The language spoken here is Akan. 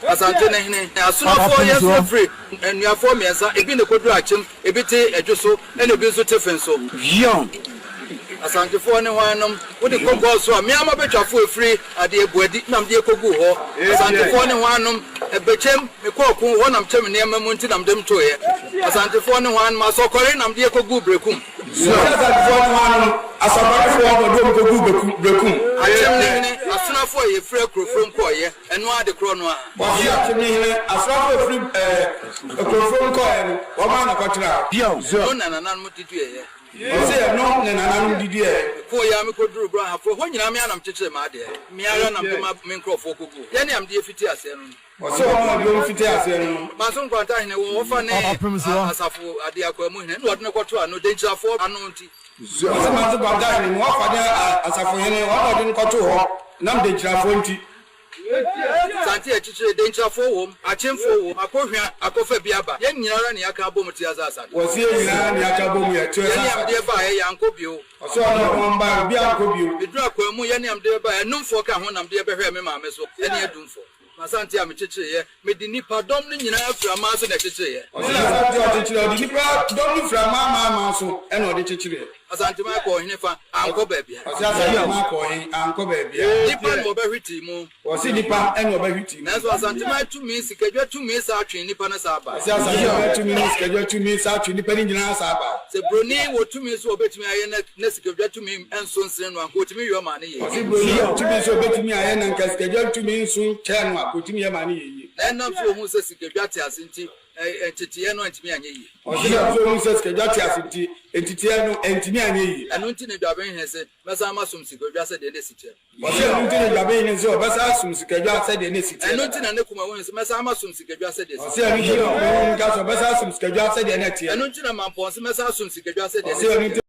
asantehene asunafo yes free and you are for me asa ebi ne kodu achim ebi te edwoso ene obi nso te fenso Yon. asantefo ne hwanom wo de kogo so a me ama betwafo free ade ebuadi nam de kogu ho asantefo ne hwanom ebechem me kokun ho nam chem ne emamu nti nam dem toye asantefo ne hwanom asokore nam de kogu brekum Asantefo ne hwanom asabafo ko dom kogu brekum achem ne hene asunafo ye free krofrom koye eno ade kro no a Bosi achem ne hene asabafo free krofrom koye o ma na kwatra Yon. no na nanan titu ye Ose no ne nananum didi e ko ya me koduru bro hafo ho nyina me anam kyekye ma ade me ara nam de ma me nkrofo kogu ye ne am de fiti ase no Ose o ma de fiti ase no ma so nkwanta hene wo fa ne asafo ade akwa mu hene no de ne kwoto ano denchafo ano nti Ose ma so kwanta hene wo fa de asafo hene wo de ne kwoto ho nam denchafo nti Asante echiche denchafo wom achemfo wom akohwa akofa biaba ye nyinara ne aka bom ti azasa Ose nyina ne aka bom ye to ye ne am de ba ye yanko bio Ose no mba bi anko bio bidru akwa mu ye ne am de ba enumfo ka ho nam de behwe me ma me so ye ne adumfo Asante am chiche ye me di nipa dom ne nyina afura ma so na chiche ye Ose asante o chiche di nipa dom ni fra ma so e na o de chiche Asante ma ko hene fa anko ba bia Ose asante ma ko hin anko ba bia nipa no ba hwiti mu Ose nipa e na o ba hwiti na so asante ma tu mi sikadwa tu mi sa atwe nipa na sa ba Ose asante ma tu mi sikadwa tu mi sa atwe nipa ni nyina sa ba se broni wo tu mi so obetumi aye na sikadwa tu mi enso nsire no anko tu mi yo ma ne ye Ose broni tu mi so obetumi aye na nka sikadwa tu mi nso che no akotumi ye ma ne ye na nam so hu se sikadwa te asenti entitiye no antimi anye yi Ose so hu se sikadwa te asenti entitiye no entimi anye yi anu nti ne dwaben hese mesa masum sikadwa se de ne sitie Ose anu nti ne dwaben hese o besa asum sikadwa se de ne sitie anu nti na ne kuma won se mesa masum sikadwa se de Ose anu nti no ka so besa asum sikadwa se de ne tie anu nti na mampon se mesa asum sikadwa se de Ose anu